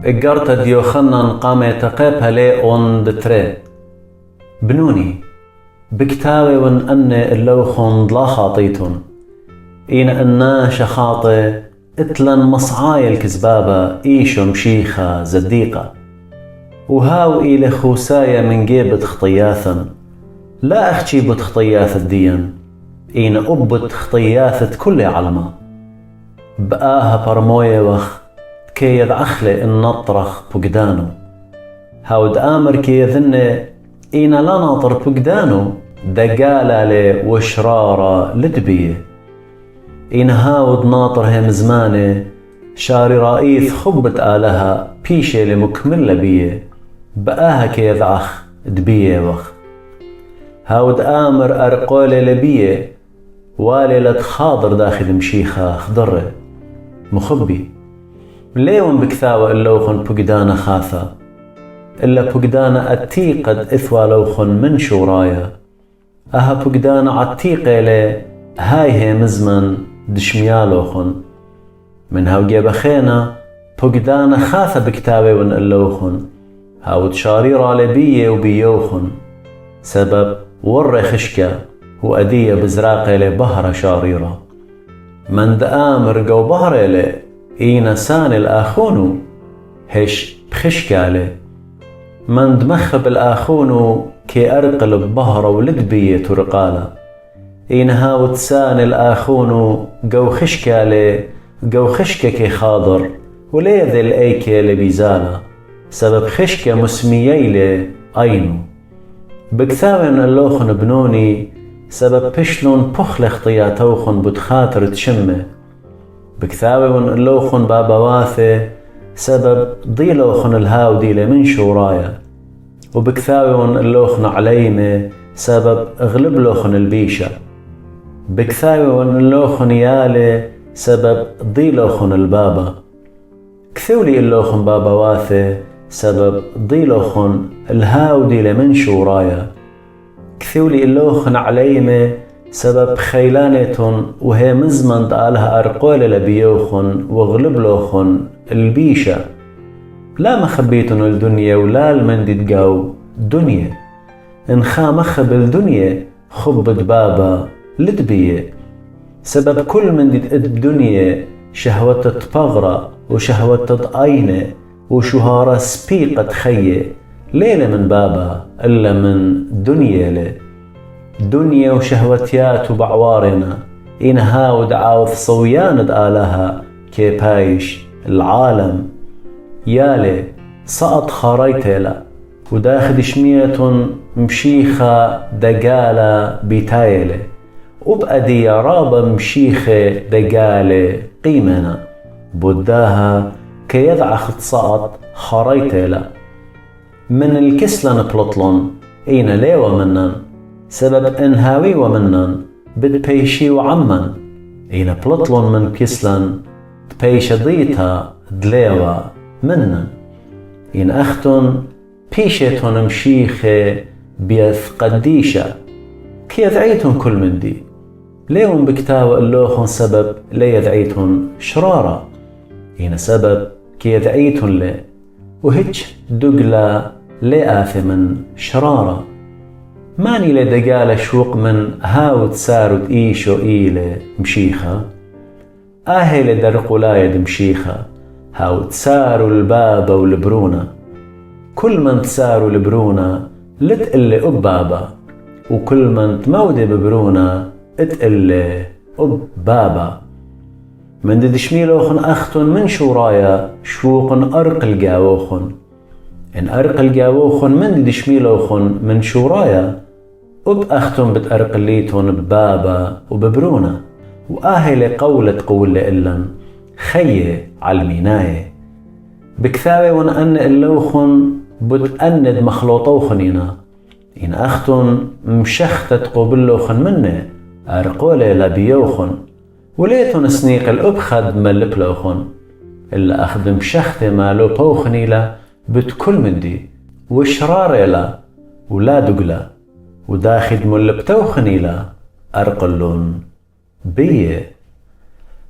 إجارت ديوخنن قام تقابها لي أون دتري بنوني بكتاوي ون أن اللوخن لا خاطيتن إن أنا شخاطي إتلن مصعاي الكزبابة إيشو مشيخة زديقة وهاو إلى خوسايا من جيبت خطياثا لا أخشي بت خطياث الدين إن أبت خطياثة كل علمة بقاها برموية وخ كي يدعخلي النطرخ بقدانو هاود آمر كي يذن إن لا ناطر بقدانو دقالة لي وشرارة لدبية إن هاود ناطر هم زماني شاري رئيث خبت آلها بيشي لمكملة بيه بقاها كي يدعخ دبية وخ هاود آمر أرقولي لبيه والي لتخاضر داخل مشيخة خضره مخبي ليون بكثاوة اللوخن بقدانا خاثة إلا بقدانا أتيقد إثوى لوخن من شورايا أها بقدانا عتيقة لي هاي هي مزمن دشميالوخن من هاو جيب خينا بقدانا خاثة بكتاوة ون اللوخن هاو تشاريرا لبيه وبيوخن سبب ور خشكة وأدية بزراقة لبهرة شاريرة من دآمر جو بهرة لي إينا سان الآخونو هش بخشكة لي من دمخب الآخونو كي أرقل ببهرة ولدبية ترقالة إينا هاو تسان الآخونو جو خشكة لي جو خشكة كي خاضر ولي ذي الأيكي لبيزالة سبب خشكة مسميي لي أينو بكثاوين اللوخن بنوني سبب بشلون بخل اخطياتوخن بتخاطر تشمه بكثاوين اللوخن بابواثي سبب ضيلوخن الهاودي لمن شورايا وبكثاوين اللوخن عليمه سبب اغلب لوخن البيشة بكثاوين اللوخن يالي سبب ضيلوخن البابا كثولي اللوخن بابواثي سبب ضيلوخن الهاودي لمن شورايا كثولي اللوخن عليمه سبب خيلانة وهي مزمن دالها أرقول لبيوخن وغلب لوخن البيشة لا مخبيتن الدنيا ولا المندي تقاو دنيا انخا مخب الدنيا خبت بابا لدبية سبب كل من تقد دنيا شهوة تبغرة وشهوة تطأينة وشهارة سبيقة خيه ليلة من بابا إلا من دنيا لي دنيا وشهوتيات وبعوارنا إنها ودعاوث صويان دآلها كي بايش العالم يالي سقط خاريتيلا وداخد شمية مشيخة دقالة بيتايلي وبأدي رابا مشيخة دقالة قيمنا بوداها كي يدعخ سقط خاريتيلا من الكسلن بلطلن إين ليوة منن سبب انهاوي ومنن بتبيشي وعمن إين بلطلن من كسلن تبيش ضيتا دليوة منن إن أختن بيشتن مشيخة بيث قديشة كي يدعيتن كل من دي ليون بكتاو اللوخن سبب لي يدعيتن شرارة إن سبب كي يدعيتن لي وهج دقلا لي آثمن شرارة ماني لدقال شوق من هاوت سارد إيشو إيلي مشيخة آهي لدرق لايد مشيخة هاوت سارو البابا والبرونة كل من تسارو البرونة لتقلي أبابا وكل من تمودي ببرونة اتقلي أبابا من دشميلوخن أختن من شورايا شوقن أرق الجاوخن إن أرق الجاوخن من دشميلوخن من شورايا أختن بتأرقليتن ببابا وببرونة وآهي قولة قول إلن خيه عالميناي بكثاوي ونأن اللوخن بتأند مخلوطوخنينا إن أختن مشختت قبلوخن مني أرقولي لبيوخن وليتن سنيق الأبخد ملبلوخن إلا أخدم شختي مالو بوخني لا بتكل من دي وشراري لا ولا دقلا وداخد ملبتوخني لا أرقلون بيه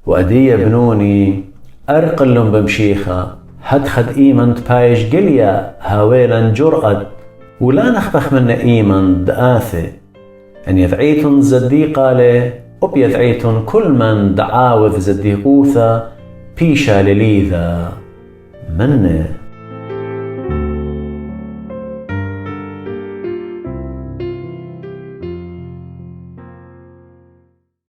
وأدية بنوني أرقلون بمشيخة هدخد إيمن بايش قليا هاويلا جرأت ولا نخبخ من إيمن دآثي أن يذعيتن زديقة له وبيذعيتن كل من دعاوذ زديقوثا بيشا لليذا منه.